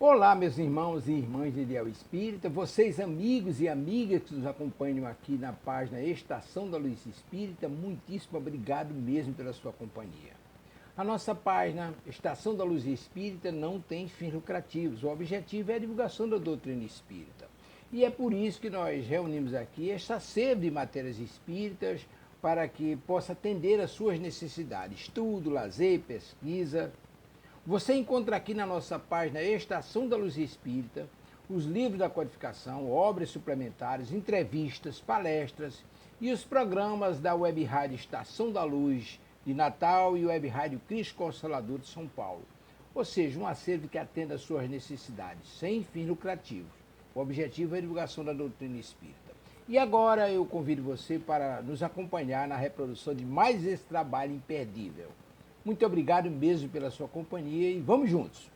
Olá, meus irmãos e irmãs de Ideal Espírita, vocês amigos e amigas que nos acompanham aqui na página Estação da Luz Espírita, muitíssimo obrigado mesmo pela sua companhia. A nossa página Estação da Luz Espírita não tem fins lucrativos, o objetivo é a divulgação da doutrina espírita. E é por isso que nós reunimos aqui esta sede de matérias espíritas para que possa atender às suas necessidades, estudo, lazer, pesquisa. Você encontra aqui na nossa página Estação da Luz Espírita os livros da codificação, obras suplementares, entrevistas, palestras e os programas da Web Rádio Estação da Luz de Natal e Web Rádio Cristo Consolador de São Paulo. Ou seja, um acervo que atenda às suas necessidades, sem fins lucrativos. O objetivo é a divulgação da doutrina espírita. E agora eu convido você para nos acompanhar na reprodução de mais esse trabalho imperdível. Muito obrigado mesmo pela sua companhia e vamos juntos!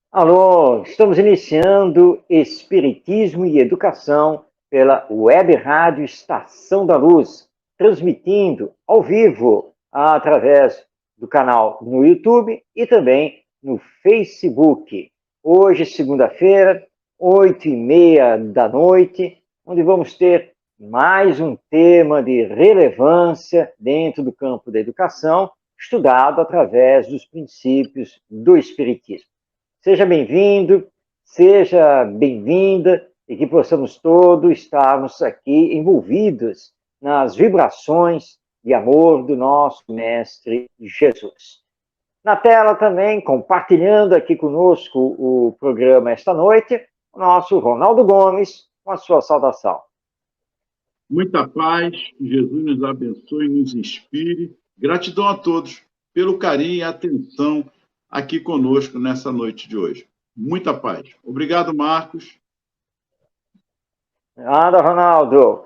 Alô, estamos iniciando Espiritismo e Educação pela Web Rádio Estação da Luz, transmitindo ao vivo através do canal no YouTube e também no Facebook. Hoje, segunda-feira, 8h30 da noite, onde vamos ter mais um tema de relevância dentro do campo da educação, estudado através dos princípios do Espiritismo. Seja bem-vindo, seja bem-vinda e que possamos todos estarmos aqui envolvidos nas vibrações de amor do nosso Mestre Jesus. Na tela também, compartilhando aqui conosco o programa esta noite, o nosso Ronaldo Gomes, com a sua saudação. Muita paz, Jesus nos abençoe e nos inspire. Gratidão a todos pelo carinho e atenção aqui conosco nessa noite de hoje. Muita paz. Obrigado, Marcos. Nada, Ronaldo.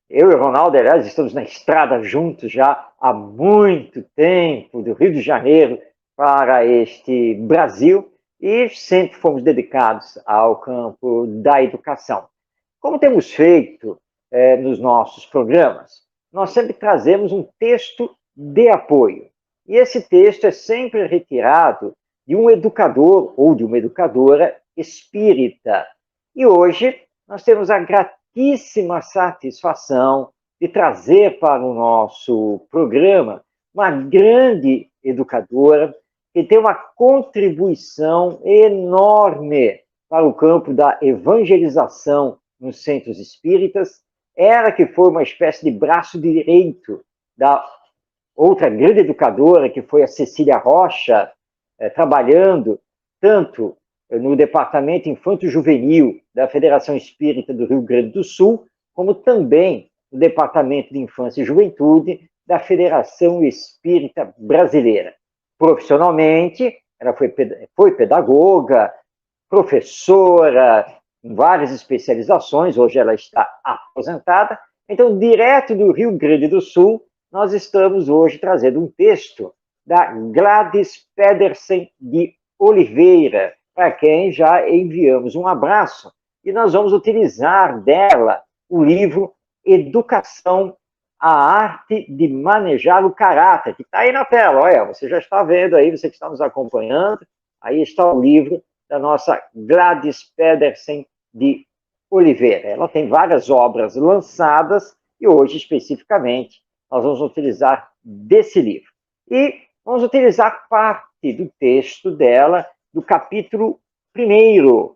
Eu e o Ronaldo, aliás, estamos na estrada juntos já há muito tempo, do Rio de Janeiro para este Brasil, e sempre fomos dedicados ao campo da educação. Como temos feito nos nossos programas, nós sempre trazemos um texto de apoio. E esse texto é sempre retirado de um educador ou de uma educadora espírita. E hoje nós temos a gratíssima satisfação de trazer para o nosso programa uma grande educadora que tem uma contribuição enorme para o campo da evangelização nos centros espíritas. Ela que foi uma espécie de braço direito da outra grande educadora, que foi a Cecília Rocha, trabalhando tanto no Departamento Infanto-Juvenil da Federação Espírita do Rio Grande do Sul, como também no Departamento de Infância e Juventude da Federação Espírita Brasileira. Profissionalmente, ela foi pedagoga, professora, em várias especializações, hoje ela está aposentada. Então, direto do Rio Grande do Sul, nós estamos hoje trazendo um texto da Gladys Pedersen de Oliveira, para quem já enviamos um abraço, e nós vamos utilizar dela o livro Educação, a Arte de Manejar o Caráter, que está aí na tela, olha, você já está vendo aí, você que está nos acompanhando, aí está o livro da nossa Gladys Pedersen de Oliveira. Ela tem várias obras lançadas, e hoje, especificamente, nós vamos utilizar desse livro. E vamos utilizar parte do texto dela, do capítulo 1º,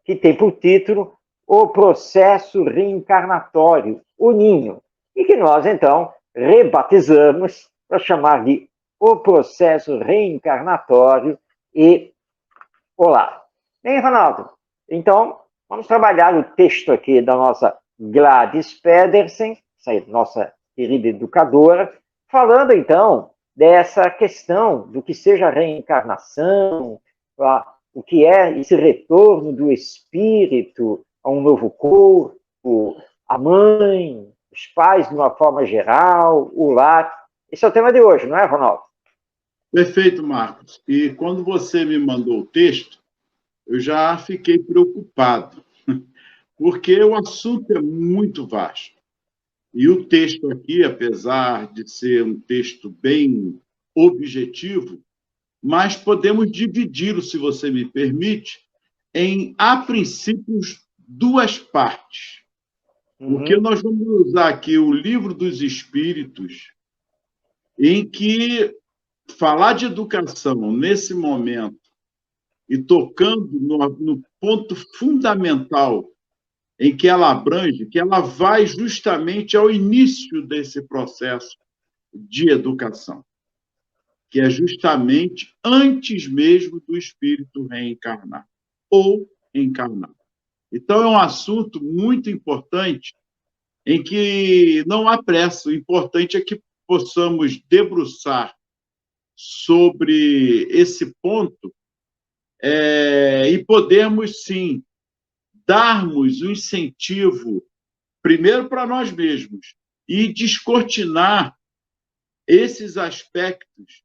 que tem por título O Processo Reencarnatório, o Ninho, e que nós, então, rebatizamos para chamar de O Processo Reencarnatório e Olá. Bem, Ronaldo, então, vamos trabalhar o texto aqui da nossa Gladys Pedersen, nossa querida educadora, falando, então, dessa questão do que seja a reencarnação, o que é esse retorno do espírito a um novo corpo, a mãe, os pais de uma forma geral, o lar. Esse é o tema de hoje, não é, Ronaldo? Perfeito, Marcos. E quando você me mandou o texto, eu já fiquei preocupado, porque o assunto é muito vasto. E o texto aqui, apesar de ser um texto bem objetivo, mas podemos dividi-lo, se você me permite, em, a princípio, duas partes. Porque nós vamos usar aqui o Livro dos Espíritos, em que falar de educação nesse momento e tocando no ponto fundamental em que ela abrange, que ela vai justamente ao início desse processo de educação, que é justamente antes mesmo do espírito reencarnar ou encarnar. Então, é um assunto muito importante em que não há pressa. O importante é que possamos debruçar sobre esse ponto e podermos, sim, darmos um incentivo, primeiro para nós mesmos, e descortinar esses aspectos,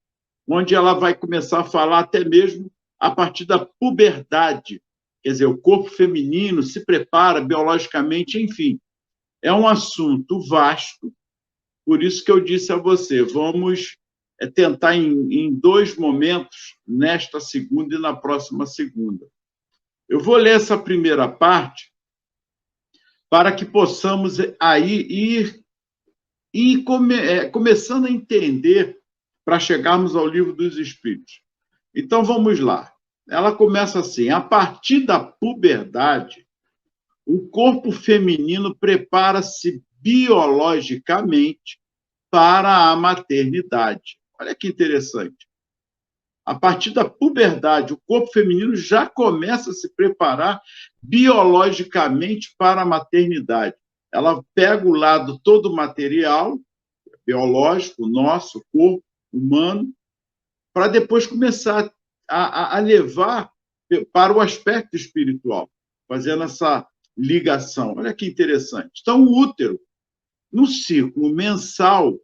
onde ela vai começar a falar até mesmo a partir da puberdade. Quer dizer, o corpo feminino se prepara biologicamente, enfim. É um assunto vasto, por isso que eu disse a você, vamos tentar em dois momentos, nesta segunda e na próxima segunda. Eu vou ler essa primeira parte para que possamos aí ir começando a entender para chegarmos ao Livro dos Espíritos. Então, vamos lá. Ela começa assim: a partir da puberdade, o corpo feminino prepara-se biologicamente para a maternidade. Olha que interessante. A partir da puberdade, o corpo feminino já começa a se preparar biologicamente para a maternidade. Ela pega o lado todo material, biológico, nosso corpo humano, para depois começar a levar para o aspecto espiritual, fazendo essa ligação. Olha que interessante. Então, o útero, no ciclo mensal,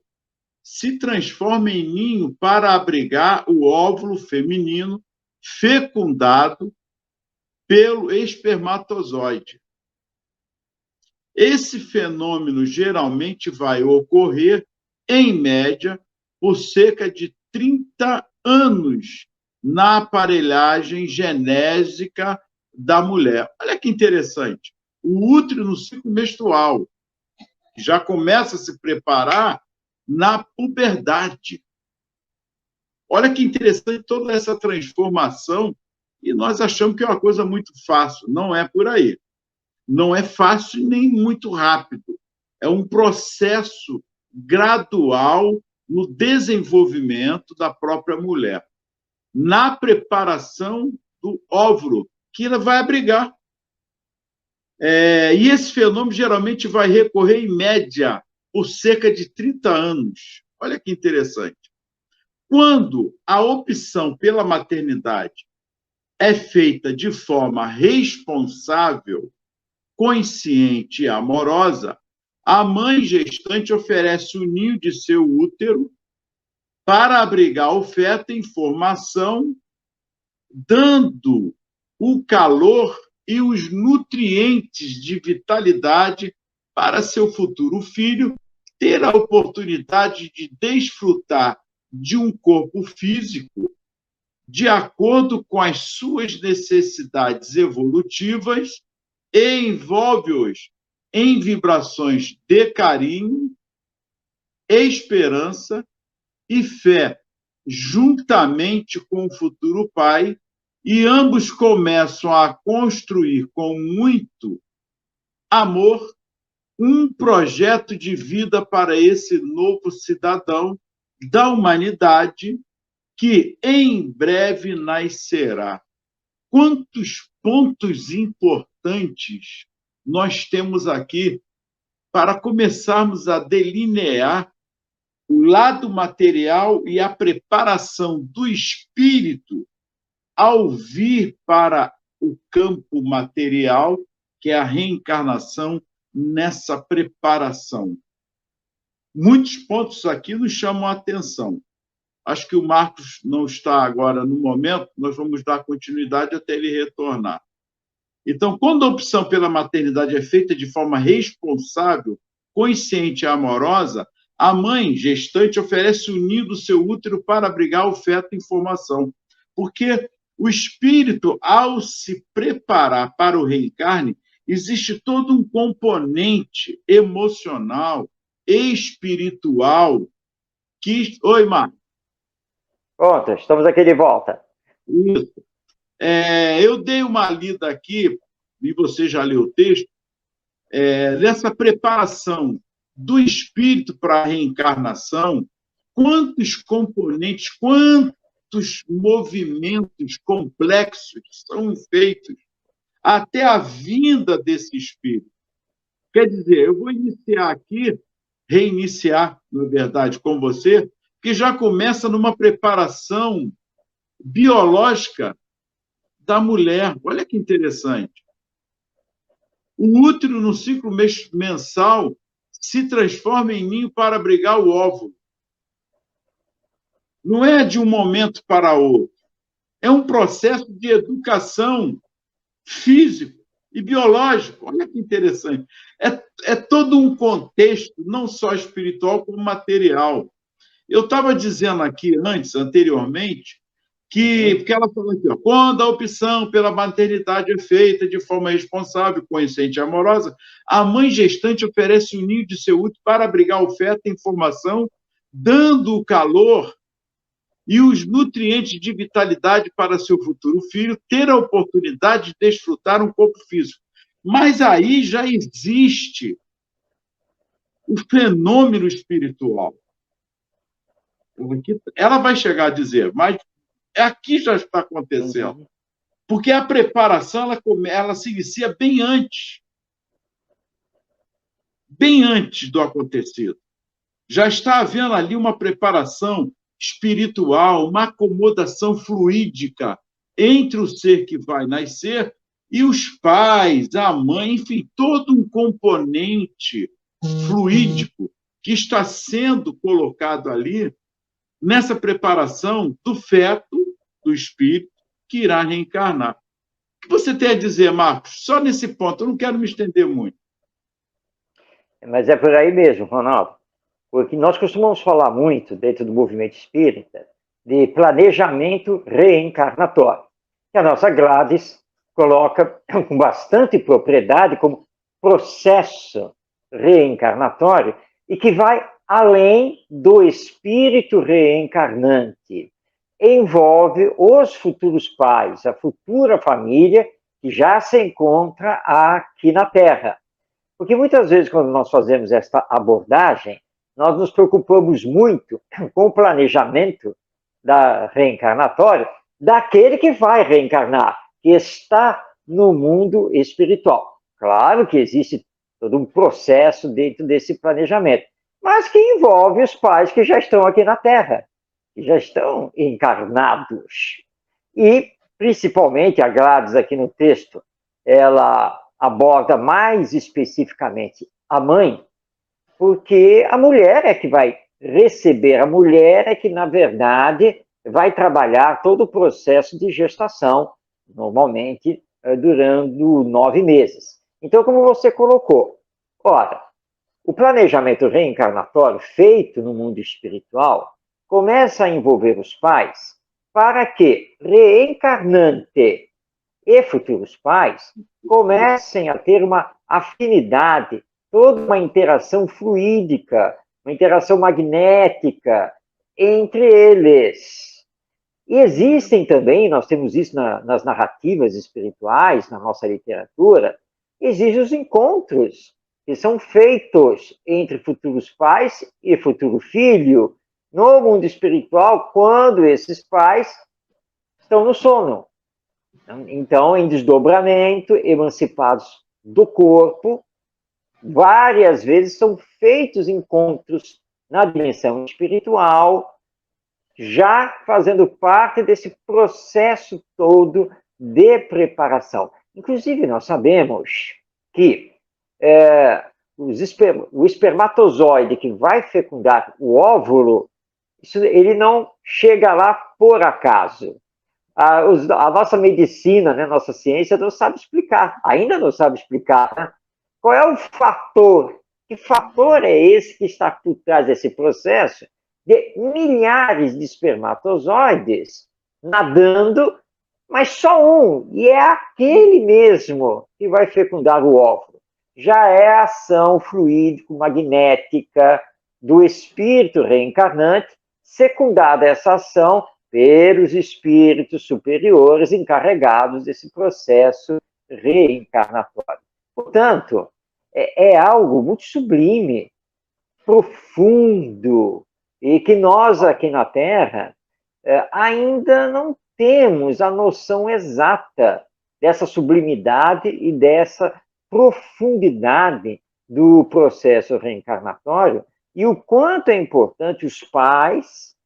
se transforma em ninho para abrigar o óvulo feminino fecundado pelo espermatozoide. Esse fenômeno geralmente vai ocorrer, em média, por cerca de 30 anos na aparelhagem genésica da mulher. Olha que interessante. O útero no ciclo menstrual já começa a se preparar na puberdade. Olha que interessante toda essa transformação, e nós achamos que é uma coisa muito fácil. Não é por aí. Não é fácil nem muito rápido. É um processo gradual no desenvolvimento da própria mulher, na preparação do óvulo, que ela vai abrigar. E esse fenômeno geralmente vai recorrer, em média, por cerca de 30 anos. Olha que interessante. Quando a opção pela maternidade é feita de forma responsável, consciente e amorosa, a mãe gestante oferece o ninho de seu útero para abrigar o feto em formação, dando o calor e os nutrientes de vitalidade para seu futuro filho ter a oportunidade de desfrutar de um corpo físico de acordo com as suas necessidades evolutivas e envolve-os em vibrações de carinho, esperança e fé, juntamente com o futuro pai, e ambos começam a construir com muito amor um projeto de vida para esse novo cidadão da humanidade que em breve nascerá. Quantos pontos importantes nós temos aqui para começarmos a delinear o lado material e a preparação do espírito ao vir para o campo material, que é a reencarnação, nessa preparação. Muitos pontos aqui nos chamam a atenção. Acho que o Marcos não está agora no momento, nós vamos dar continuidade até ele retornar. Então, quando a opção pela maternidade é feita de forma responsável, consciente e amorosa, a mãe gestante oferece o ninho do seu útero para abrigar o feto em formação. Porque o espírito, ao se preparar para o reencarne, existe todo um componente emocional, espiritual, que... Oi, Marcos. Pronto, estamos aqui de volta. Isso. Eu dei uma lida aqui, e você já leu o texto, dessa preparação do espírito para a reencarnação, quantos componentes, quantos movimentos complexos são feitos até a vinda desse espírito. Quer dizer, eu vou iniciar aqui, reiniciar, na verdade, com você, que já começa numa preparação biológica da mulher. Olha que interessante. O útero, no ciclo mensal, se transforma em ninho para abrigar o óvulo. Não é de um momento para outro. É um processo de educação físico e biológico. Olha que interessante. É todo um contexto, não só espiritual, como material. Eu estava dizendo aqui anteriormente, porque ela falou aqui, quando a opção pela maternidade é feita de forma responsável, consciente e amorosa, a mãe gestante oferece o ninho de seu útero para abrigar o feto em formação, dando o calor e os nutrientes de vitalidade para seu futuro filho ter a oportunidade de desfrutar um corpo físico. Mas aí já existe o fenômeno espiritual. Ela vai chegar a dizer, mas aqui já está acontecendo. Porque a preparação ela se inicia bem antes do acontecido. Já está havendo ali uma preparação espiritual, uma acomodação fluídica entre o ser que vai nascer e os pais, a mãe, enfim, todo um componente fluídico que está sendo colocado ali nessa preparação do feto, do espírito, que irá reencarnar. O que você tem a dizer, Marcos? Só nesse ponto, eu não quero me estender muito. Mas é por aí mesmo, Ronaldo. Porque nós costumamos falar muito, dentro do movimento espírita, de planejamento reencarnatório, que a nossa Gladys coloca com bastante propriedade como processo reencarnatório e que vai além do espírito reencarnante. Envolve os futuros pais, a futura família que já se encontra aqui na Terra. Porque muitas vezes, quando nós fazemos esta abordagem, nós nos preocupamos muito com o planejamento da reencarnatória daquele que vai reencarnar, que está no mundo espiritual. Claro que existe todo um processo dentro desse planejamento, mas que envolve os pais que já estão aqui na Terra, que já estão encarnados. E, principalmente, a Gladys aqui no texto, ela aborda mais especificamente a mãe, porque a mulher é que vai receber, a mulher é que, na verdade, vai trabalhar todo o processo de gestação, normalmente durando 9 meses. Então, como você colocou, ora, o planejamento reencarnatório feito no mundo espiritual começa a envolver os pais para que reencarnante e futuros pais comecem a ter uma afinidade, toda uma interação fluídica, uma interação magnética entre eles. E existem também, nós temos isso nas narrativas espirituais, na nossa literatura, existem os encontros que são feitos entre futuros pais e futuro filho no mundo espiritual, quando esses pais estão no sono. Então, em desdobramento, emancipados do corpo, várias vezes são feitos encontros na dimensão espiritual, já fazendo parte desse processo todo de preparação. Inclusive, nós sabemos que o espermatozoide que vai fecundar o óvulo, ele não chega lá por acaso. A nossa medicina, né, nossa ciência não sabe explicar, ainda não sabe explicar, né? Qual é o fator? Que fator é esse que está por trás desse processo de milhares de espermatozoides nadando, mas só um, e é aquele mesmo que vai fecundar o óvulo. Já é a ação fluídico-magnética do espírito reencarnante, secundada essa ação pelos espíritos superiores encarregados desse processo reencarnatório. Portanto, é algo muito sublime, profundo, e que nós aqui na Terra ainda não temos a noção exata dessa sublimidade e dessa profundidade do processo reencarnatório e o quanto é importante os pais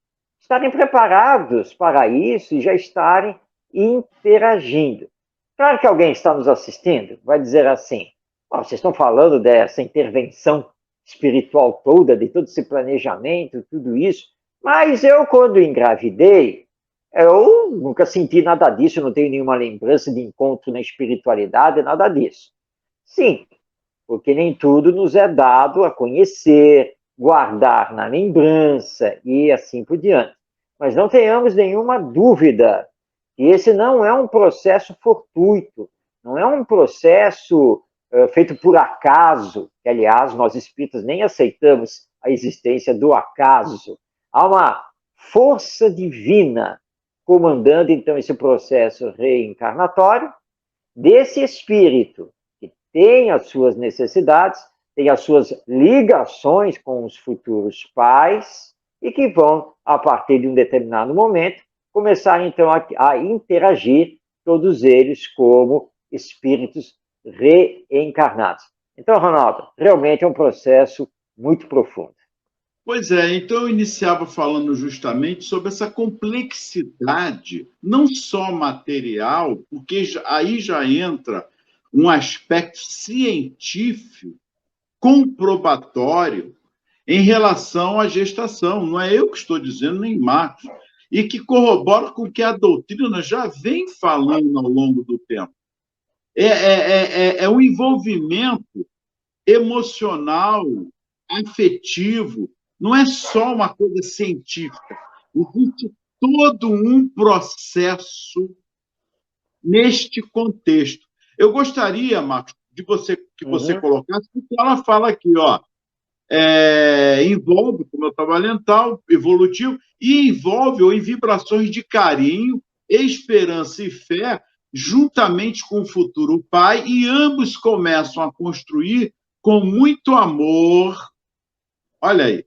estarem preparados para isso e já estarem interagindo. Claro que alguém está nos assistindo, vai dizer assim, vocês estão falando dessa intervenção espiritual toda, de todo esse planejamento, tudo isso, mas eu, quando engravidei, eu nunca senti nada disso, não tenho nenhuma lembrança de encontro na espiritualidade, nada disso. Sim, porque nem tudo nos é dado a conhecer, guardar na lembrança e assim por diante. Mas não tenhamos nenhuma dúvida que esse não é um processo fortuito, não é um processo feito por acaso, que, aliás, nós espíritas nem aceitamos a existência do acaso. Há uma força divina comandando, então, esse processo reencarnatório desse espírito que tem as suas necessidades, tem as suas ligações com os futuros pais e que vão, a partir de um determinado momento, começar, então, a interagir, todos eles como espíritos reencarnados. Então, Ronaldo, realmente é um processo muito profundo. Pois é, então eu iniciava falando justamente sobre essa complexidade, não só material, porque aí já entra um aspecto científico, comprobatório, em relação à gestação. Não é eu que estou dizendo, nem Marcos, e que corrobora com o que a doutrina já vem falando ao longo do tempo. É um envolvimento emocional, afetivo, não é só uma coisa científica. Existe todo um processo neste contexto. Eu gostaria, Marcos, de que você colocasse, porque ela fala aqui, envolve comportamental, evolutivo, e envolve ou em vibrações de carinho, esperança e fé, juntamente com o futuro pai, e ambos começam a construir com muito amor, olha aí,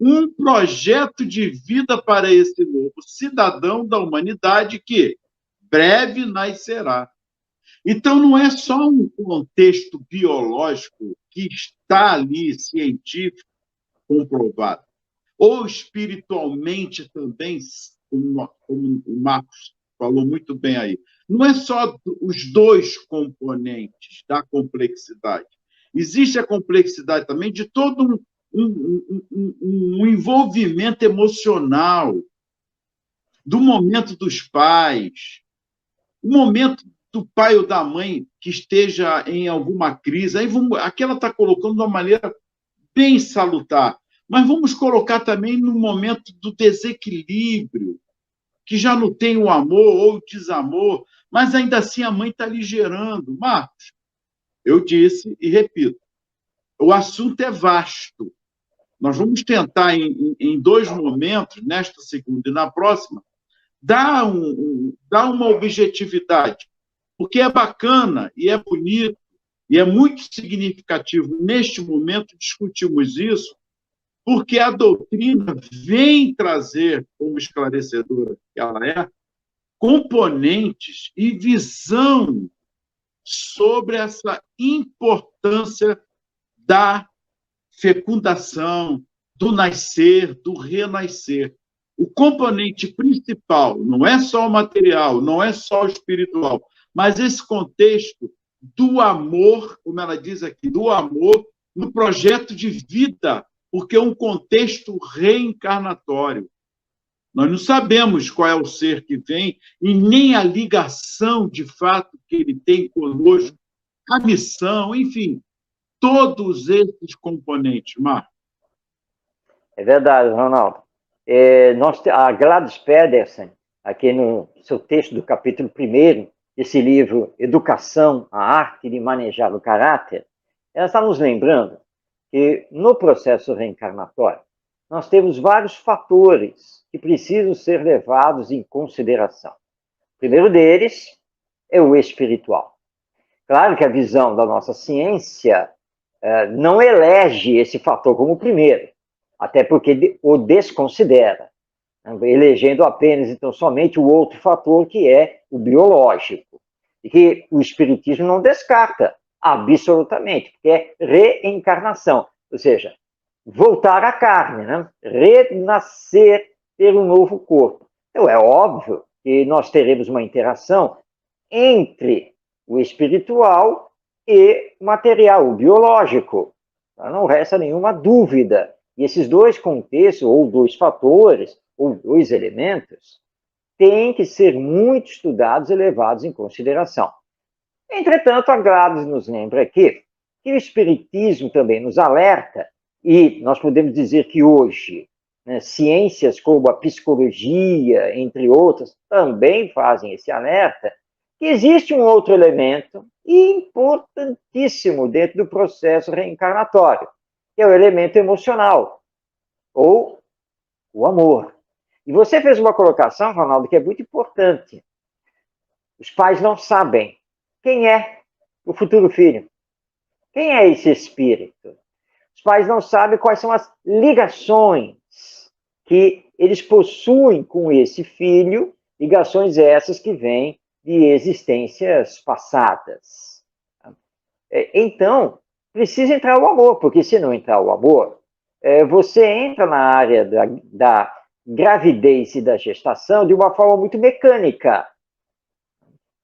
um projeto de vida para esse novo cidadão da humanidade que breve nascerá. Então, não é só um contexto biológico que está ali, científico, comprovado, ou espiritualmente também, como o Marcos falou muito bem aí. Não é só os dois componentes da complexidade. Existe a complexidade também de todo um envolvimento emocional, do momento dos pais, o momento do pai ou da mãe que esteja em alguma crise. Aqui ela está colocando de uma maneira bem salutar, mas vamos colocar também no momento do desequilíbrio, que já não tem o amor ou o desamor, mas ainda assim a mãe está lhe gerando. Marcos, eu disse e repito, o assunto é vasto. Nós vamos tentar, em dois momentos, nesta segunda e na próxima, dar uma objetividade, porque é bacana e é bonito e é muito significativo neste momento discutirmos isso, porque a doutrina vem trazer, como esclarecedora que ela é, componentes e visão sobre essa importância da fecundação, do nascer, do renascer. o componente principal não é só o material, não é só o espiritual, mas esse contexto do amor, como ela diz aqui, do amor no projeto de vida, porque é um contexto reencarnatório. Nós não sabemos qual é o ser que vem e nem a ligação de fato que ele tem conosco, a missão, enfim, todos esses componentes, Marcos. É verdade, Ronaldo. A Gladys Pedersen, aqui no seu texto do capítulo 1 desse livro Educação, a Arte de Manejar o Caráter, ela está nos lembrando que no processo reencarnatório nós temos vários fatores que precisam ser levados em consideração. O primeiro deles é o espiritual. Claro que a visão da nossa ciência não elege esse fator como primeiro, até porque o desconsidera, elegendo apenas, então, somente o outro fator, que é o biológico, e que o Espiritismo não descarta absolutamente, porque é reencarnação, ou seja, voltar à carne, né? Renascer pelo novo corpo. Então, é óbvio que nós teremos uma interação entre o espiritual e o material, o biológico. Não resta nenhuma dúvida. E esses dois contextos, ou dois fatores, ou dois elementos, têm que ser muito estudados e levados em consideração. Entretanto, a Gladys nos lembra aqui que o Espiritismo também nos alerta, e nós podemos dizer que hoje, né, ciências como a psicologia, entre outras, também fazem esse alerta, que existe um outro elemento importantíssimo dentro do processo reencarnatório, que é o elemento emocional, ou o amor. E você fez uma colocação, Ronaldo, que é muito importante. Os pais não sabem quem é o futuro filho. Quem é esse espírito? Os pais não sabem quais são as ligações que eles possuem com esse filho, ligações essas que vêm de existências passadas. Então, precisa entrar o amor, porque se não entrar o amor, você entra na área da gravidez e da gestação de uma forma muito mecânica.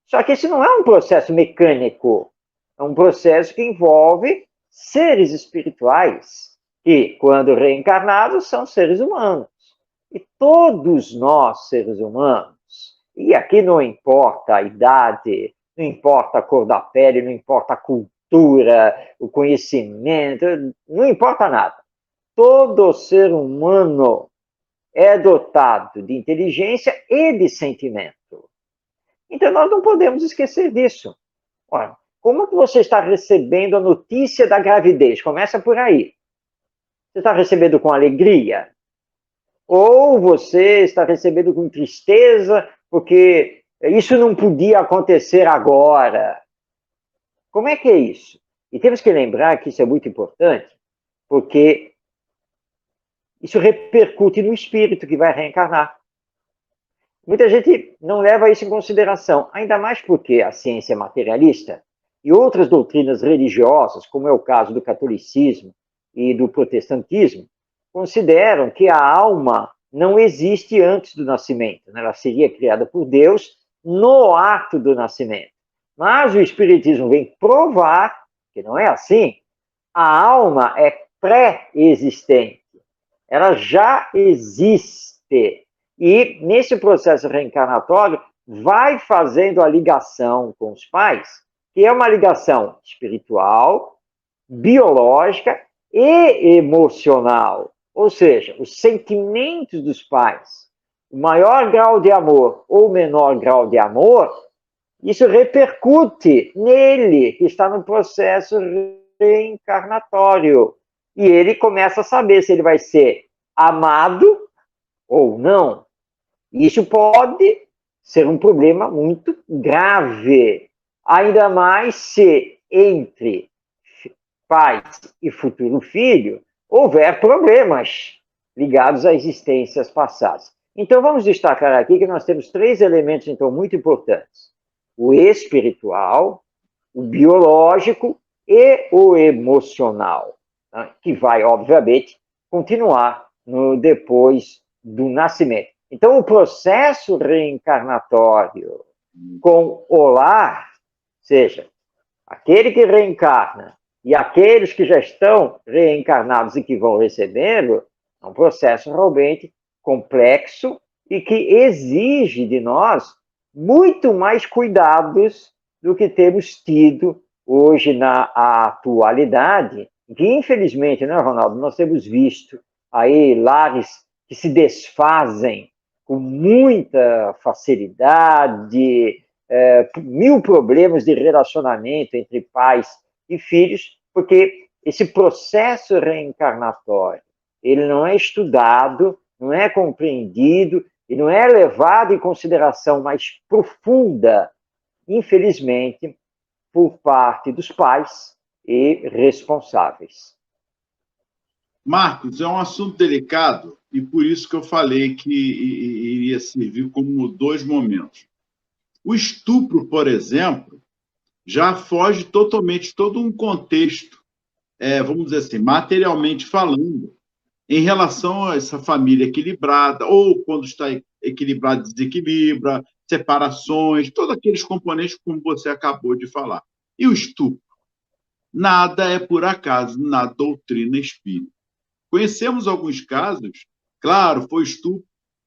Só que esse não é um processo mecânico, é um processo que envolve seres espirituais, que, quando reencarnados, são seres humanos. E todos nós, seres humanos, e aqui não importa a idade, não importa a cor da pele, não importa a cultura, o conhecimento, não importa nada. Todo ser humano é dotado de inteligência e de sentimento. Então, nós não podemos esquecer disso. Ora, como que você está recebendo a notícia da gravidez? Começa por aí. Você está recebendo com alegria? Ou você está recebendo com tristeza, porque isso não podia acontecer agora? Como é que é isso? E temos que lembrar que isso é muito importante, porque isso repercute no espírito que vai reencarnar. Muita gente não leva isso em consideração, ainda mais porque a ciência materialista e outras doutrinas religiosas, como é o caso do catolicismo e do protestantismo, consideram que a alma não existe antes do nascimento, né? Ela seria criada por Deus no ato do nascimento. Mas o Espiritismo vem provar que não é assim. A alma é pré-existente, ela já existe. E nesse processo reencarnatório, vai fazendo a ligação com os pais, que é uma ligação espiritual, biológica e emocional. Ou seja, os sentimentos dos pais, o maior grau de amor ou o menor grau de amor, isso repercute nele, que está no processo reencarnatório. E ele começa a saber se ele vai ser amado ou não. Isso pode ser um problema muito grave, ainda mais se entre pais e futuro filho houver problemas ligados a existências passadas. Então, vamos destacar aqui que nós temos três elementos, então, muito importantes. O espiritual, o biológico e o emocional, né? Que vai, obviamente, continuar depois do nascimento. Então, o processo reencarnatório com o lar, seja, aquele que reencarna e aqueles que já estão reencarnados e que vão recebê-lo, é um processo realmente complexo e que exige de nós muito mais cuidados do que temos tido hoje na atualidade, que infelizmente, né, Ronaldo, nós temos visto aí lares que se desfazem com muita facilidade, mil problemas de relacionamento entre pais e filhos, porque esse processo reencarnatório, ele não é estudado, não é compreendido e não é levado em consideração mais profunda, infelizmente, por parte dos pais e responsáveis. Marcos, é um assunto delicado e por isso que eu falei que iria servir como dois momentos. O estupro, por exemplo, já foge totalmente todo um contexto, vamos dizer assim, materialmente falando, em relação a essa família equilibrada, ou quando está equilibrada, desequilibra, separações, todos aqueles componentes como você acabou de falar. E o estupro? Nada é por acaso na doutrina espírita. Conhecemos alguns casos, claro, foi estupro,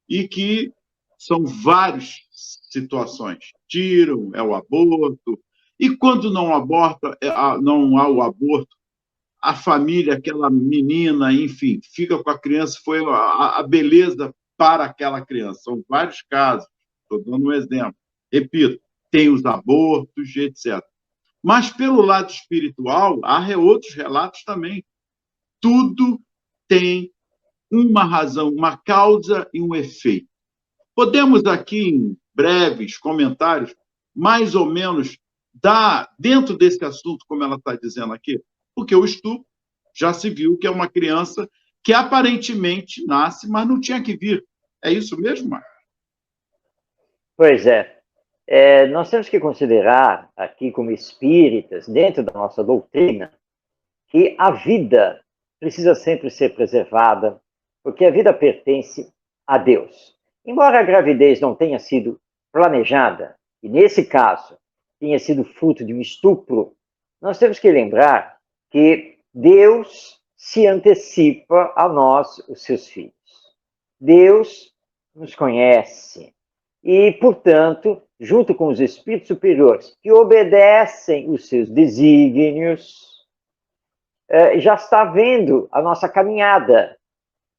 e que são várias situações. Tiram, é o aborto, e quando não aborta, não há o aborto, a família, aquela menina, enfim, fica com a criança, foi a beleza para aquela criança. São vários casos, estou dando um exemplo. Repito, tem os abortos, etc. Mas, pelo lado espiritual, há outros relatos também. Tudo tem uma razão, uma causa e um efeito. Podemos aqui, em breves comentários, mais ou menos, dar, dentro desse assunto, como ela está dizendo aqui, porque o estupro já se viu que é uma criança que aparentemente nasce, mas não tinha que vir. É isso mesmo, Marcos? Pois é. Nós temos que considerar aqui como espíritas, dentro da nossa doutrina, que a vida precisa sempre ser preservada, porque a vida pertence a Deus. Embora a gravidez não tenha sido planejada, e nesse caso tenha sido fruto de um estupro, nós temos que lembrar que Deus se antecipa a nós, os seus filhos. Deus nos conhece e, portanto, junto com os espíritos superiores que obedecem os seus desígnios, já está vendo a nossa caminhada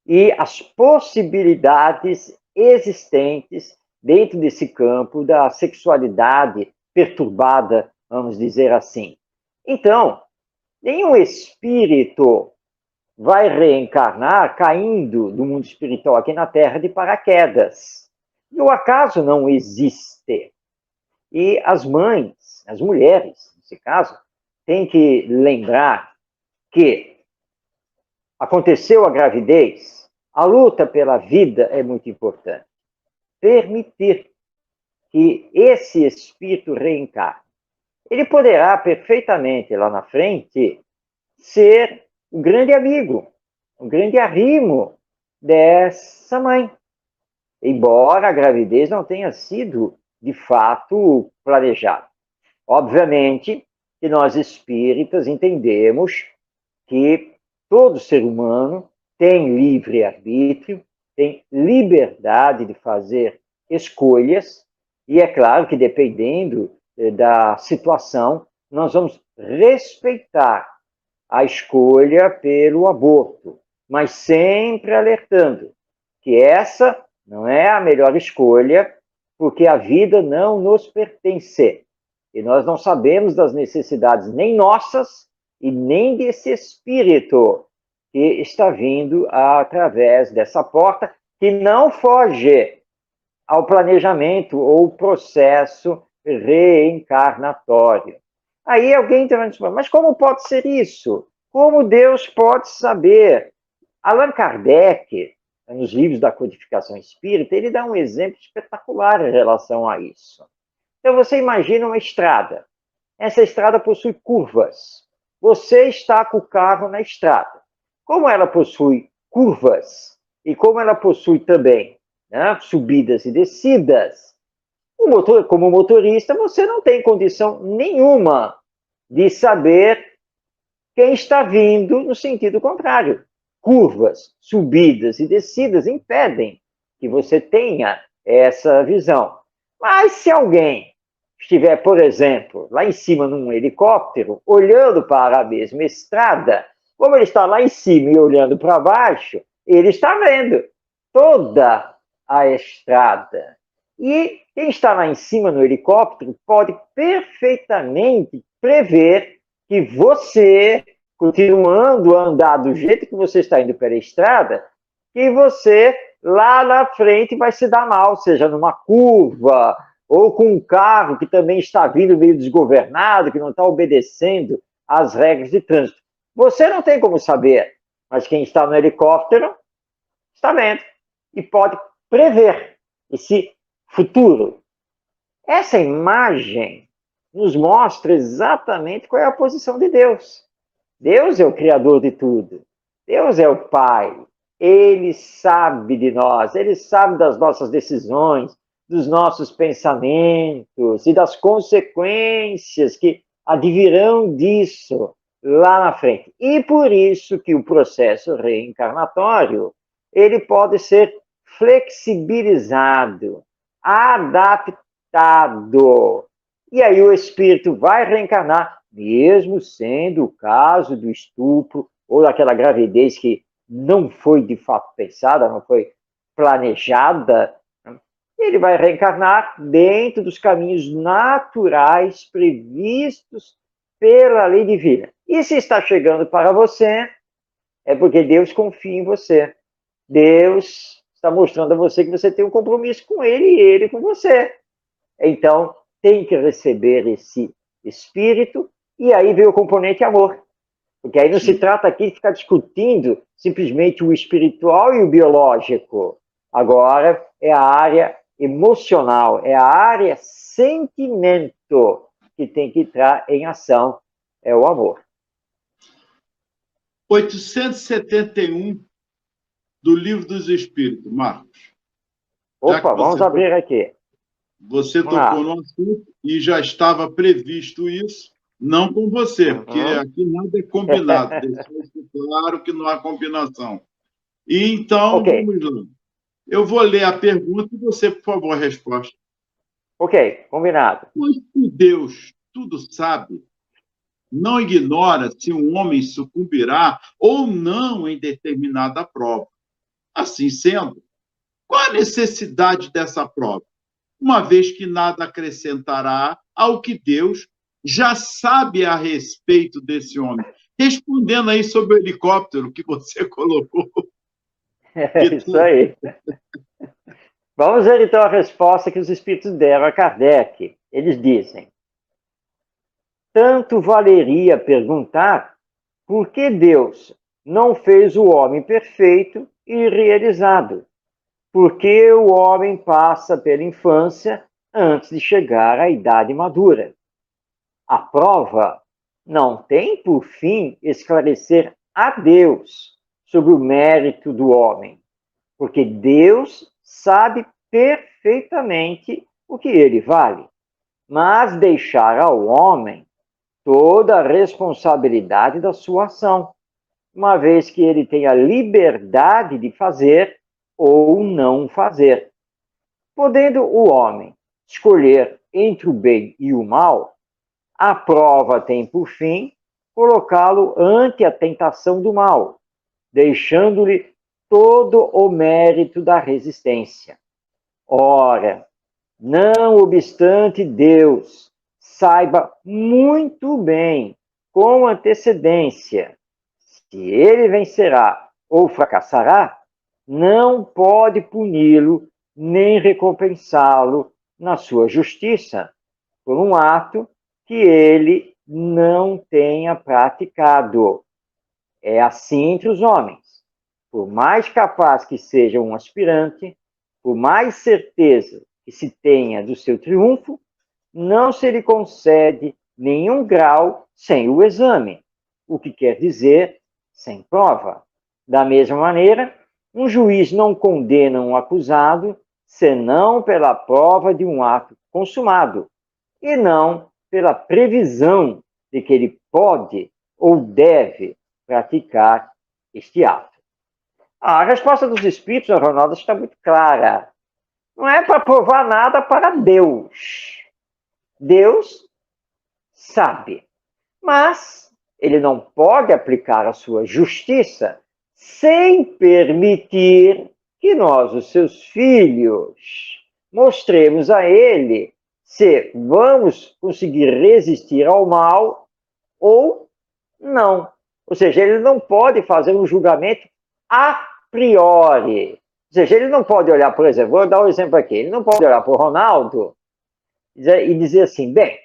e as possibilidades existentes dentro desse campo da sexualidade perturbada, vamos dizer assim. Então, nenhum espírito vai reencarnar caindo do mundo espiritual aqui na Terra de paraquedas. E o acaso não existe. E as mães, as mulheres, nesse caso, têm que lembrar que aconteceu a gravidez, a luta pela vida é muito importante. Permitir que esse espírito reencarne. Ele poderá perfeitamente, lá na frente, ser um grande amigo, um grande arrimo dessa mãe. Embora a gravidez não tenha sido, de fato, planejada. Obviamente que nós espíritas entendemos que todo ser humano tem livre-arbítrio, tem liberdade de fazer escolhas, e é claro que, dependendo da situação, nós vamos respeitar a escolha pelo aborto, mas sempre alertando que essa não é a melhor escolha, porque a vida não nos pertence. E nós não sabemos das necessidades nem nossas e nem desse espírito que está vindo através dessa porta, que não foge ao planejamento ou processo reencarnatório. Aí alguém está dizendo, mas como pode ser isso? Como Deus pode saber? Allan Kardec, nos livros da codificação espírita, ele dá um exemplo espetacular em relação a isso. Então você imagina uma estrada. Essa estrada possui curvas. Você está com o carro na estrada. Como ela possui curvas E como ela possui também, né, subidas e descidas, como motorista, você não tem condição nenhuma de saber quem está vindo no sentido contrário. Curvas, subidas e descidas impedem que você tenha essa visão. Mas se alguém estiver, por exemplo, lá em cima num helicóptero, olhando para a mesma estrada, como ele está lá em cima e olhando para baixo, ele está vendo toda a estrada. E quem está lá em cima no helicóptero pode perfeitamente prever que você, continuando a andar do jeito que você está indo pela estrada, que você lá na frente vai se dar mal, seja numa curva, ou com um carro que também está vindo meio desgovernado, que não está obedecendo às regras de trânsito. Você não tem como saber, mas quem está no helicóptero está vendo e pode prever esse futuro. Essa imagem nos mostra exatamente qual é a posição de Deus. Deus é o Criador de tudo. Deus é o Pai. Ele sabe de nós, ele sabe das nossas decisões, dos nossos pensamentos e das consequências que advirão disso lá na frente. E por isso que o processo reencarnatório, ele pode ser flexibilizado, adaptado. E aí o espírito vai reencarnar, mesmo sendo o caso do estupro ou daquela gravidez que não foi de fato pensada, não foi planejada, ele vai reencarnar dentro dos caminhos naturais previstos pela lei divina. E se está chegando para você, é porque Deus confia em você. Deus está mostrando a você que você tem um compromisso com ele e ele com você. Então, tem que receber esse espírito, e aí vem o componente amor. Porque aí não se trata aqui de ficar discutindo simplesmente o espiritual e o biológico. Agora é a área emocional, é a área sentimento que tem que entrar em ação, é o amor. 871 do Livro dos Espíritos, Marcos. Opa, vamos abrir aqui. Você tocou no assunto e já estava previsto isso, não com você, porque aqui nada é combinado. Deixar isso claro que não há combinação. E então, vamos lá. Eu vou ler a pergunta e você, por favor, a resposta. Ok, combinado. Pois que Deus tudo sabe, não ignora se um homem sucumbirá ou não em determinada prova. Assim sendo, qual a necessidade dessa prova? Uma vez que nada acrescentará ao que Deus já sabe a respeito desse homem. Respondendo aí sobre o helicóptero que você colocou. É isso aí. Vamos ver então a resposta que os espíritos deram a Kardec. Eles dizem: tanto valeria perguntar por que Deus não fez o homem perfeito e realizado. Porque o homem passa pela infância antes de chegar à idade madura. A prova não tem por fim esclarecer a Deus sobre o mérito do homem, porque Deus sabe perfeitamente o que ele vale, mas deixar ao homem toda a responsabilidade da sua ação, uma vez que ele tem a liberdade de fazer ou não fazer. Podendo o homem escolher entre o bem e o mal, a prova tem por fim colocá-lo ante a tentação do mal, deixando-lhe todo o mérito da resistência. Ora, não obstante Deus saiba muito bem, com antecedência, se ele vencerá ou fracassará, não pode puni-lo nem recompensá-lo na sua justiça por um ato que ele não tenha praticado. É assim entre os homens. Por mais capaz que seja um aspirante, por mais certeza que se tenha do seu triunfo, não se lhe concede nenhum grau sem o exame, o que quer dizer sem prova. Da mesma maneira, Um juiz não condena um acusado senão pela prova de um ato consumado, e não pela previsão de que ele pode ou deve praticar este ato. A resposta dos espíritos, Ronaldo, está muito clara. Não é para provar nada para Deus. Deus sabe, mas ele não pode aplicar a sua justiça sem permitir que nós, os seus filhos, mostremos a ele se vamos conseguir resistir ao mal ou não. Ou seja, ele não pode fazer um julgamento a priori. Ou seja, ele não pode olhar, por exemplo, vou dar um exemplo aqui, ele não pode olhar para o Ronaldo e dizer assim, bem,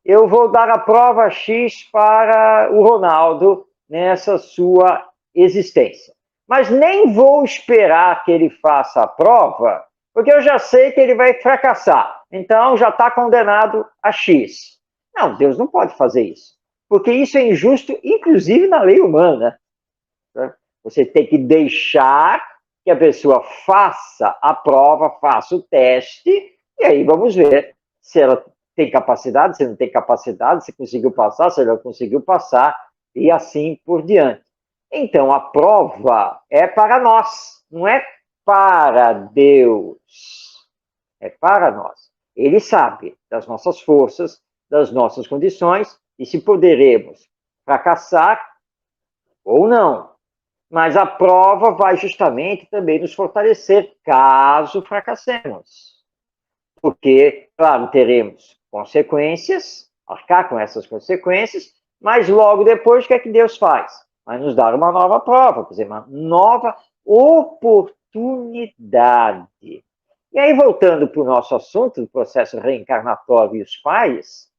eu vou dar a prova X para o Ronaldo nessa sua existência. Mas nem vou esperar que ele faça a prova, porque eu já sei que ele vai fracassar. Então, já está condenado a X. Não, Deus não pode fazer isso. Porque isso é injusto, inclusive na lei humana. Você tem que deixar que a pessoa faça a prova, faça o teste, e aí vamos ver se ela tem capacidade, se não tem capacidade, se conseguiu passar, se ela conseguiu passar, e assim por diante. Então, a prova é para nós, não é para Deus, é para nós. Ele sabe das nossas forças, das nossas condições, e se poderemos fracassar ou não. Mas a prova vai justamente também nos fortalecer caso fracassemos. Porque, claro, teremos consequências, arcar com essas consequências, mas logo depois o que é que Deus faz? Vai nos dar uma nova prova, quer dizer, uma nova oportunidade. E aí, voltando para o nosso assunto do processo reencarnatório e os pais,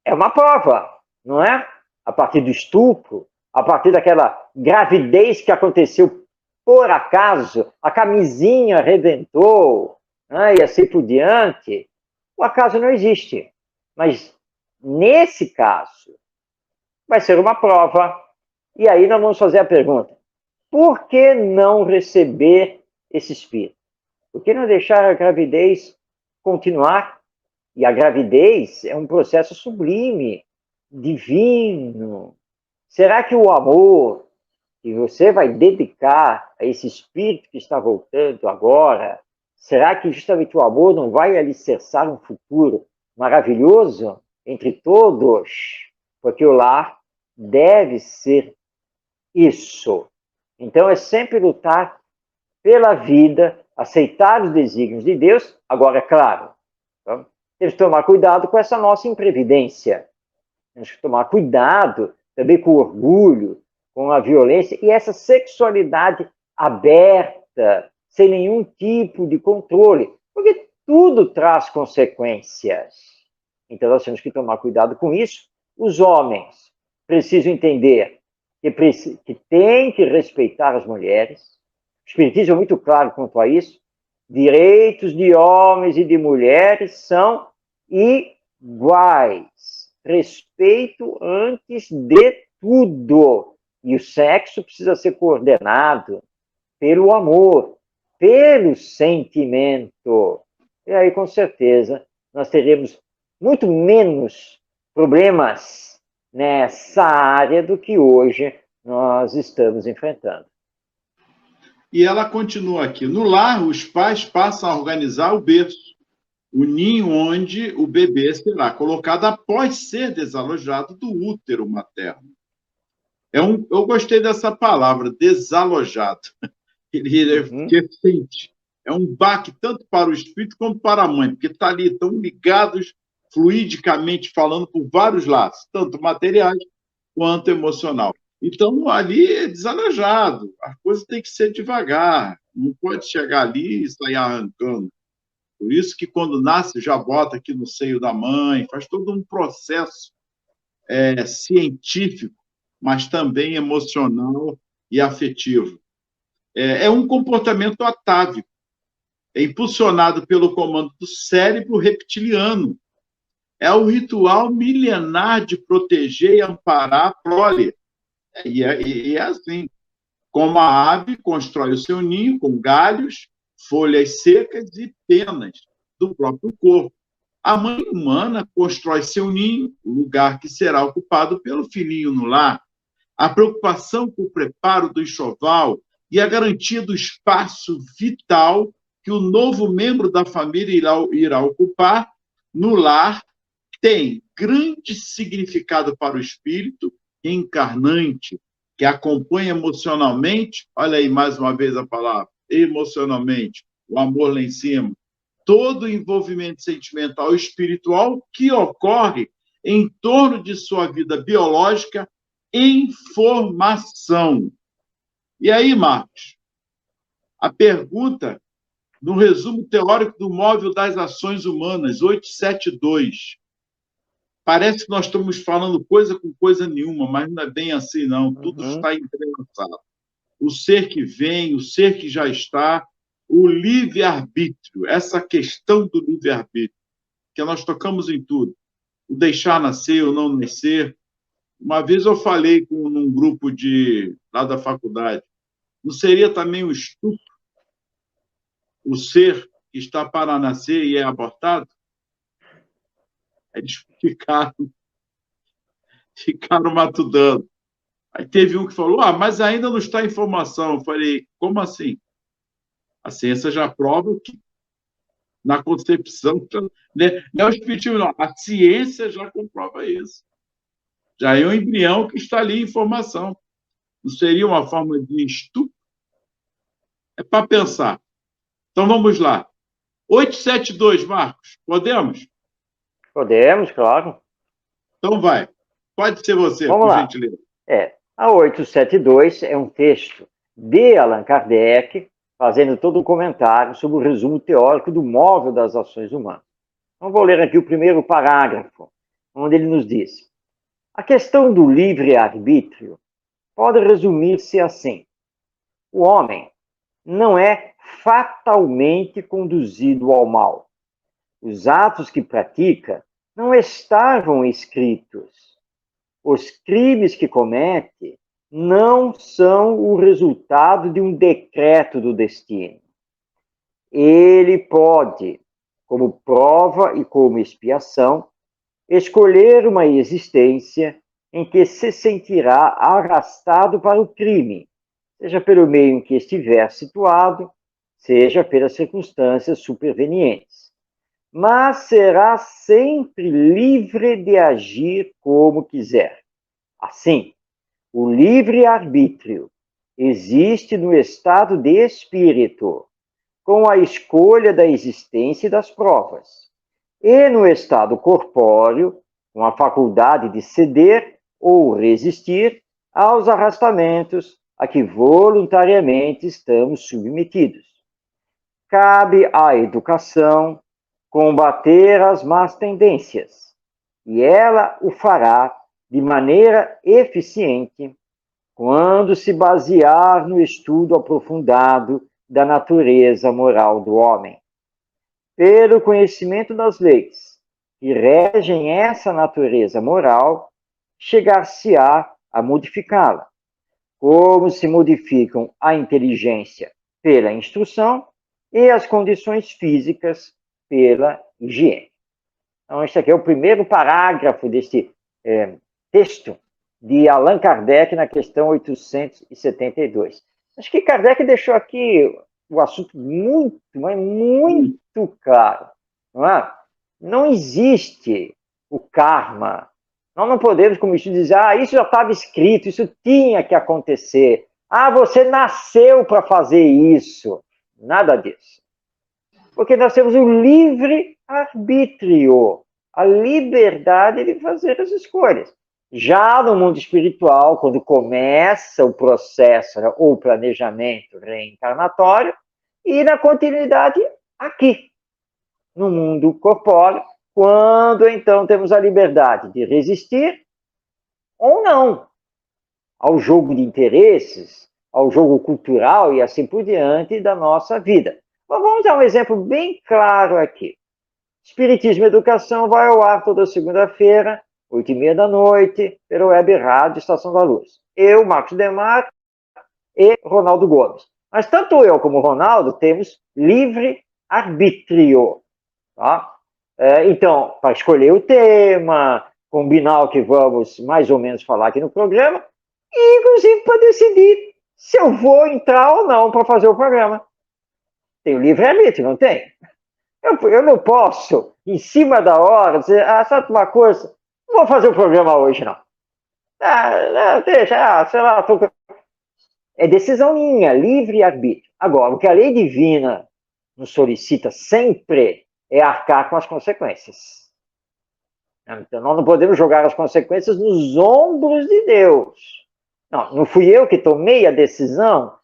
é uma prova, não é? A partir do estupro, a partir daquela gravidez que aconteceu por acaso, a camisinha rebentou, né, e assim por diante, o acaso não existe. Mas, nesse caso, vai ser uma prova. E aí nós vamos fazer a pergunta, por que não receber esse espírito? Por que não deixar a gravidez continuar? E a gravidez é um processo sublime, divino. Será que o amor que você vai dedicar a esse espírito que está voltando agora, será que justamente o amor não vai alicerçar um futuro maravilhoso entre todos? Porque o lar deve ser isso. Então é sempre lutar pela vida, aceitar os desígnios de Deus. Agora, é claro, temos que tomar cuidado com essa nossa imprevidência. Temos que tomar cuidado também com o orgulho, com a violência e essa sexualidade aberta, sem nenhum tipo de controle, porque tudo traz consequências. Então nós temos que tomar cuidado com isso. Os homens precisam entender que tem que respeitar as mulheres. O Espiritismo é muito claro quanto a isso. Direitos de homens e de mulheres são iguais. Respeito antes de tudo. E o sexo precisa ser coordenado pelo amor, pelo sentimento. E aí, com certeza, nós teremos muito menos problemas nessa área do que hoje nós estamos enfrentando. E ela continua aqui. No lar, os pais passam a organizar o berço, o ninho onde o bebê será colocado após ser desalojado do útero materno. Eu gostei dessa palavra, desalojado. Ele é recente. É um baque tanto para o espírito como para a mãe, porque está ali, estão ligados fluidicamente falando por vários lados, tanto materiais quanto emocional. Então, ali é desalojado, a coisa tem que ser devagar, não pode chegar ali e sair arrancando. Por isso que, quando nasce, já bota aqui no seio da mãe, faz todo um processo científico, mas também emocional e afetivo. É um comportamento atávico, é impulsionado pelo comando do cérebro reptiliano. É o ritual milenar de proteger e amparar a prole. E é assim. Como a ave constrói o seu ninho com galhos, folhas secas e penas do próprio corpo. A mãe humana constrói seu ninho, o lugar que será ocupado pelo filhinho no lar. A preocupação com o preparo do enxoval e a garantia do espaço vital que o novo membro da família irá ocupar no lar tem grande significado para o espírito encarnante, que acompanha emocionalmente, olha aí mais uma vez a palavra, emocionalmente, o amor lá em cima, todo o envolvimento sentimental e espiritual que ocorre em torno de sua vida biológica em formação. E aí, Marcos, a pergunta no resumo teórico do móvel das ações humanas, 872. Parece que nós estamos falando coisa com coisa nenhuma, mas não é bem assim, não. Tudo está entrelaçado. O ser que vem, o ser que já está, o livre-arbítrio, essa questão do livre-arbítrio, que nós tocamos em tudo. O deixar nascer, o não nascer. Uma vez eu falei num grupo lá da faculdade, não seria também um estupro o ser que está para nascer e é abortado? Eles ficaram matudando. Aí teve um que falou, mas ainda não está em formação. Eu falei, como assim? A ciência já prova que na concepção, né? Não é o espiritismo, não. A ciência já comprova isso. Já é um embrião que está ali em formação. Não seria uma forma de estupro? É para pensar. Então, vamos lá. 872, Marcos, podemos? Podemos, claro. Então, vai. Pode ser você, Vamos por lá. gentileza. A 872 é um texto de Allan Kardec, fazendo todo um comentário sobre o resumo teórico do móvel das ações humanas. Então, vou ler aqui o primeiro parágrafo, onde ele nos diz: a questão do livre-arbítrio pode resumir-se assim: o homem não é fatalmente conduzido ao mal. Os atos que pratica não estavam escritos. Os crimes que comete não são o resultado de um decreto do destino. Ele pode, como prova e como expiação, escolher uma existência em que se sentirá arrastado para o crime, seja pelo meio em que estiver situado, seja pelas circunstâncias supervenientes. Mas será sempre livre de agir como quiser. Assim, o livre-arbítrio existe no estado de espírito, com a escolha da existência e das provas, e no estado corpóreo, com a faculdade de ceder ou resistir aos arrastamentos a que voluntariamente estamos submetidos. Cabe à educação combater as más tendências, e ela o fará de maneira eficiente quando se basear no estudo aprofundado da natureza moral do homem. Pelo conhecimento das leis que regem essa natureza moral, chegar-se-á a modificá-la, como se modificam a inteligência pela instrução e as condições físicas pela higiene. Então, este aqui é o primeiro parágrafo deste texto de Allan Kardec na questão 872. Acho que Kardec deixou aqui o assunto muito, mas muito claro. Não é? Não existe o karma. Nós não podemos, como isso, dizer, isso já estava escrito, isso tinha que acontecer. Você nasceu para fazer isso. Nada disso. Porque nós temos o livre-arbítrio, a liberdade de fazer as escolhas. Já no mundo espiritual, quando começa o processo, né, ou planejamento reencarnatório, e na continuidade aqui, no mundo corpóreo, quando então temos a liberdade de resistir ou não ao jogo de interesses, ao jogo cultural e assim por diante da nossa vida. Mas vamos dar um exemplo bem claro aqui. Espiritismo e Educação vai ao ar toda segunda-feira, 8h30 da noite, pela Web Rádio Estação da Luz. Eu, Marcos Demar, e Ronaldo Gomes. Mas tanto eu como o Ronaldo temos livre arbítrio. Tá? Então, para escolher o tema, combinar o que vamos mais ou menos falar aqui no programa, e inclusive para decidir se eu vou entrar ou não para fazer o programa. Tem o livre arbítrio, não tem? Eu não posso, em cima da hora, dizer, sabe uma coisa? Não vou fazer o programa hoje, não. Não, deixa, sei lá, é decisão minha, livre arbítrio. Agora, o que a lei divina nos solicita sempre é arcar com as consequências. Então, nós não podemos jogar as consequências nos ombros de Deus. Não fui eu que tomei a decisão,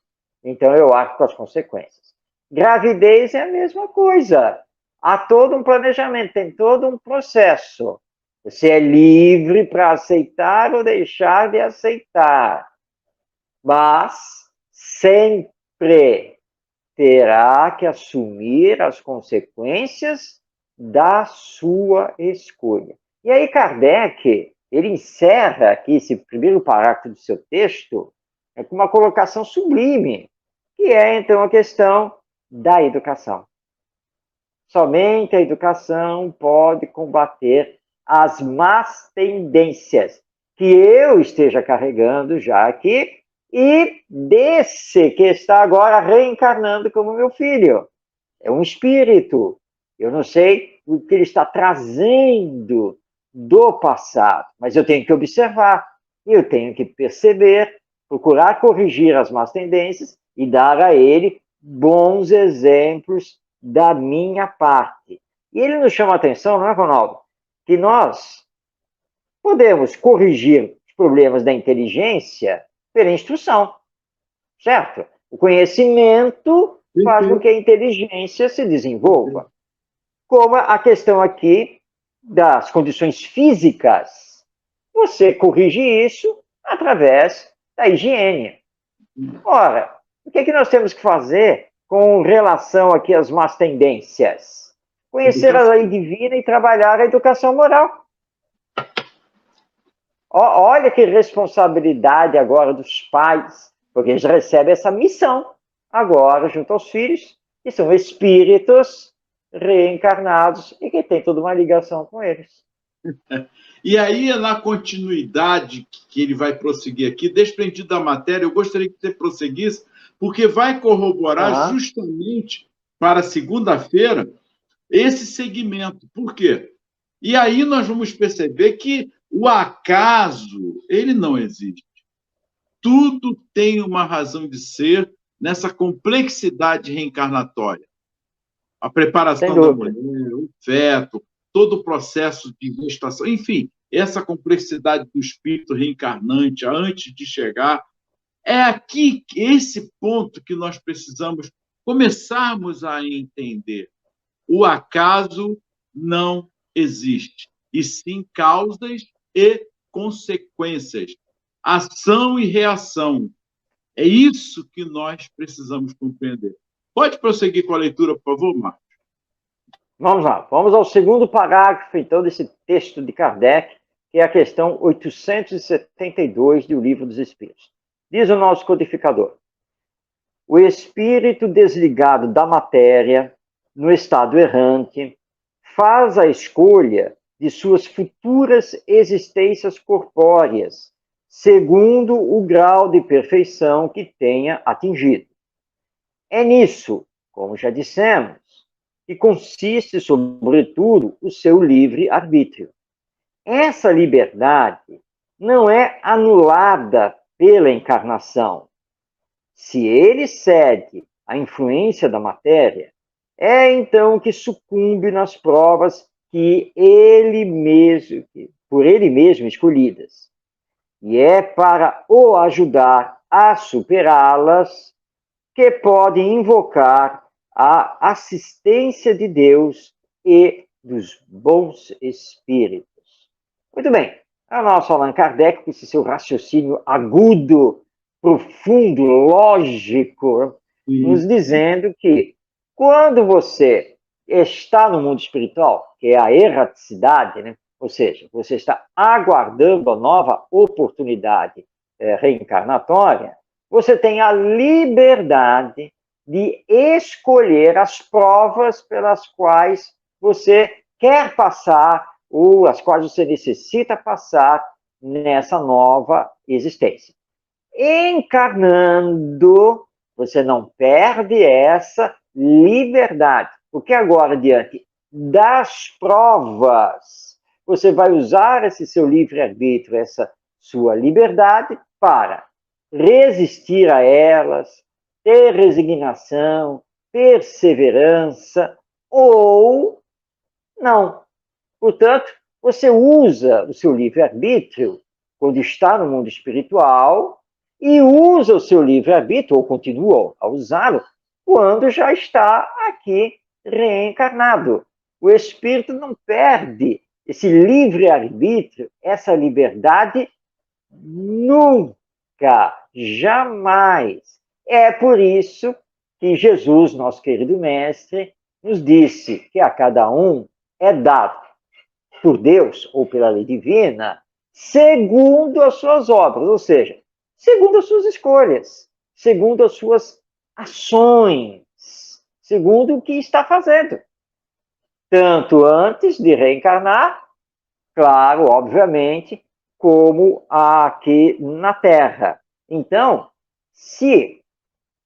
então eu arco com as consequências. Gravidez é a mesma coisa. Há todo um planejamento, tem todo um processo. Você é livre para aceitar ou deixar de aceitar. Mas sempre terá que assumir as consequências da sua escolha. E aí Kardec, ele encerra aqui esse primeiro parágrafo do seu texto com uma colocação sublime, que é então a questão da educação. Somente a educação pode combater as más tendências que eu esteja carregando já aqui e desse que está agora reencarnando como meu filho. É um espírito. Eu não sei o que ele está trazendo do passado, mas eu tenho que observar, eu tenho que perceber, procurar corrigir as más tendências e dar a ele bons exemplos da minha parte. E ele nos chama a atenção, não é, Ronaldo? Que nós podemos corrigir os problemas da inteligência pela instrução, certo? O conhecimento faz com que a inteligência se desenvolva. Como a questão aqui das condições físicas, você corrige isso através da higiene. Ora, o que é que nós temos que fazer com relação aqui às más tendências? Conhecer a lei divina e trabalhar a educação moral. Olha que responsabilidade agora dos pais, porque eles recebem essa missão agora junto aos filhos, que são espíritos reencarnados e que tem toda uma ligação com eles. E aí, na continuidade que ele vai prosseguir aqui, desprendido da matéria, eu gostaria que você prosseguisse, porque vai corroborar justamente para segunda-feira esse segmento. Por quê? E aí nós vamos perceber que o acaso, ele não existe. Tudo tem uma razão de ser nessa complexidade reencarnatória. A preparação da mulher, o feto, todo o processo de gestação, enfim, essa complexidade do espírito reencarnante antes de chegar. É aqui, esse ponto que nós precisamos começarmos a entender. O acaso não existe, e sim causas e consequências, ação e reação. É isso que nós precisamos compreender. Pode prosseguir com a leitura, por favor, Marcos? Vamos lá. Vamos ao segundo parágrafo, então, desse texto de Kardec, que é a questão 872 do Livro dos Espíritos. Diz o nosso codificador: o espírito desligado da matéria, no estado errante, faz a escolha de suas futuras existências corpóreas, segundo o grau de perfeição que tenha atingido. É nisso, como já dissemos, que consiste, sobretudo, o seu livre-arbítrio. Essa liberdade não é anulada pela encarnação. Se ele cede à influência da matéria, é então que sucumbe nas provas que por ele mesmo escolhidas. E é para o ajudar a superá-las que pode invocar a assistência de Deus e dos bons espíritos. Muito bem, é o nosso Allan Kardec, com esse seu raciocínio agudo, profundo, lógico, nos dizendo que quando você está no mundo espiritual, que é a erraticidade, né? Ou seja, você está aguardando a nova oportunidade reencarnatória, você tem a liberdade de escolher as provas pelas quais você quer passar ou as quais você necessita passar nessa nova existência. Encarnando, você não perde essa liberdade, porque agora, diante das provas, você vai usar esse seu livre-arbítrio, essa sua liberdade, para resistir a elas, ter resignação, perseverança, ou não. Portanto, você usa o seu livre-arbítrio quando está no mundo espiritual e usa o seu livre-arbítrio, ou continua a usá-lo, quando já está aqui reencarnado. O espírito não perde esse livre-arbítrio, essa liberdade, nunca, jamais. É por isso que Jesus, nosso querido mestre, nos disse que a cada um é dado por Deus ou pela lei divina, segundo as suas obras, ou seja, segundo as suas escolhas, segundo as suas ações, segundo o que está fazendo. Tanto antes de reencarnar, claro, obviamente, como aqui na Terra. Então, se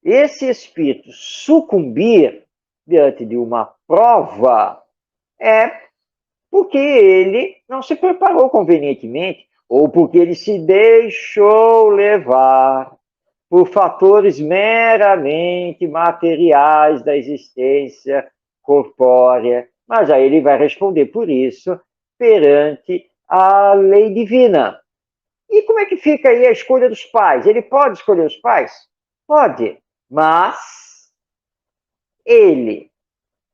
esse espírito sucumbir diante de uma prova, é porque ele não se preparou convenientemente, ou porque ele se deixou levar por fatores meramente materiais da existência corpórea. Mas aí ele vai responder por isso perante a lei divina. E como é que fica aí a escolha dos pais? Ele pode escolher os pais? Pode, mas ele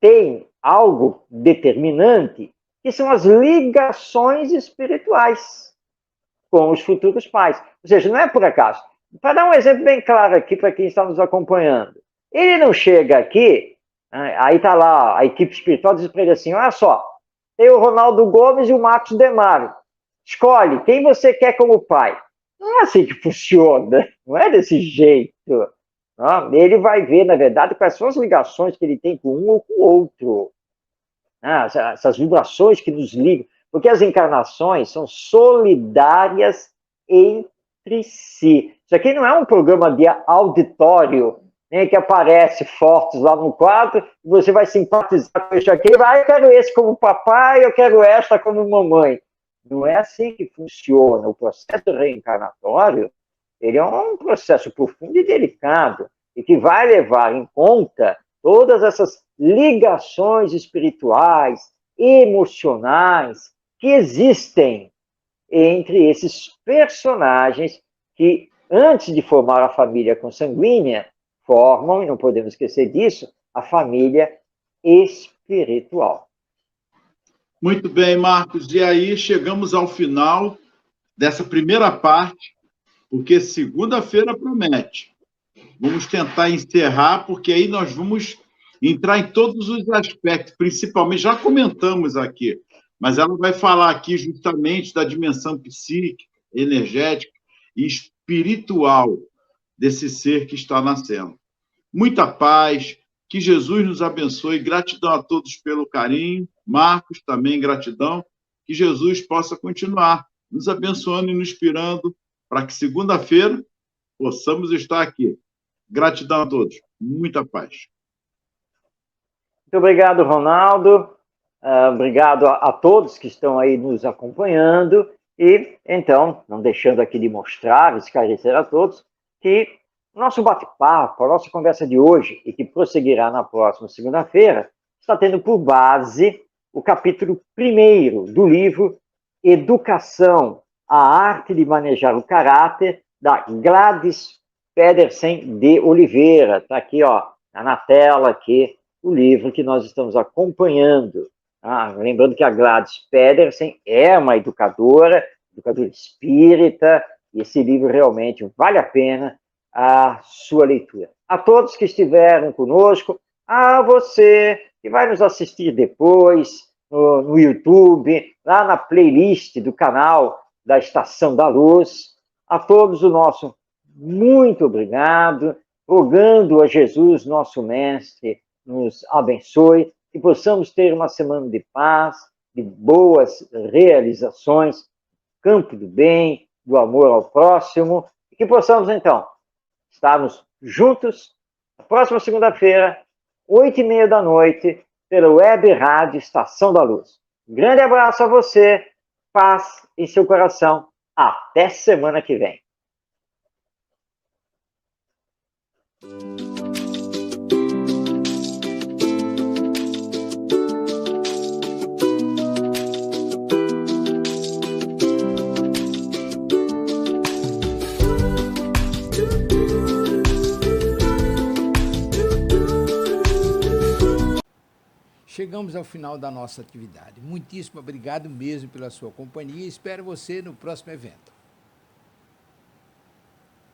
tem algo determinante, que são as ligações espirituais com os futuros pais. Ou seja, não é por acaso. Para dar um exemplo bem claro aqui para quem está nos acompanhando, ele não chega aqui, aí está lá a equipe espiritual diz para ele assim, olha só, tem o Ronaldo Gomes e o Marcos Demaro. Escolhe quem você quer como pai. Não é assim que funciona, não é desse jeito. Não, ele vai ver, na verdade, quais são as ligações que ele tem com um ou com o outro. Essas vibrações que nos ligam. Porque as encarnações são solidárias entre si. Isso aqui não é um programa de auditório, né, que aparece fotos lá no quadro, e você vai simpatizar com isso aqui, eu quero esse como papai, eu quero esta como mamãe. Não é assim que funciona. O processo reencarnatório, ele é um processo profundo e delicado, e que vai levar em conta todas essas ligações espirituais, emocionais, que existem entre esses personagens que, antes de formar a família consanguínea, formam, e não podemos esquecer disso, a família espiritual. Muito bem, Marcos. E aí chegamos ao final dessa primeira parte, porque segunda-feira promete. Vamos tentar encerrar, porque aí nós vamos entrar em todos os aspectos, principalmente, já comentamos aqui, mas ela vai falar aqui justamente da dimensão psíquica, energética e espiritual desse ser que está nascendo. Muita paz, que Jesus nos abençoe, gratidão a todos pelo carinho, Marcos também gratidão, que Jesus possa continuar nos abençoando e nos inspirando para que segunda-feira possamos estar aqui. Gratidão a todos, muita paz. Muito obrigado, Ronaldo. Obrigado a todos que estão aí nos acompanhando. E, então, não deixando aqui de mostrar, esclarecer a todos, que o nosso bate-papo, a nossa conversa de hoje, e que prosseguirá na próxima segunda-feira, está tendo por base o capítulo 1º do livro Educação, a Arte de Manejar o Caráter, da Gladys Pedersen de Oliveira. Está aqui, ó, na tela aqui, o livro que nós estamos acompanhando. Lembrando que a Gladys Pedersen é uma educadora espírita, e esse livro realmente vale a pena a sua leitura. A todos que estiveram conosco, a você que vai nos assistir depois no YouTube, lá na playlist do canal da Estação da Luz, a todos o nosso muito obrigado, rogando a Jesus, nosso Mestre, nos abençoe, que possamos ter uma semana de paz, de boas realizações, campo do bem, do amor ao próximo, e que possamos, então, estarmos juntos na próxima segunda-feira, 8h30 da noite, pela Web Rádio Estação da Luz. Um grande abraço a você, paz em seu coração. Até semana que vem. Chegamos ao final da nossa atividade. Muitíssimo obrigado mesmo pela sua companhia e espero você no próximo evento.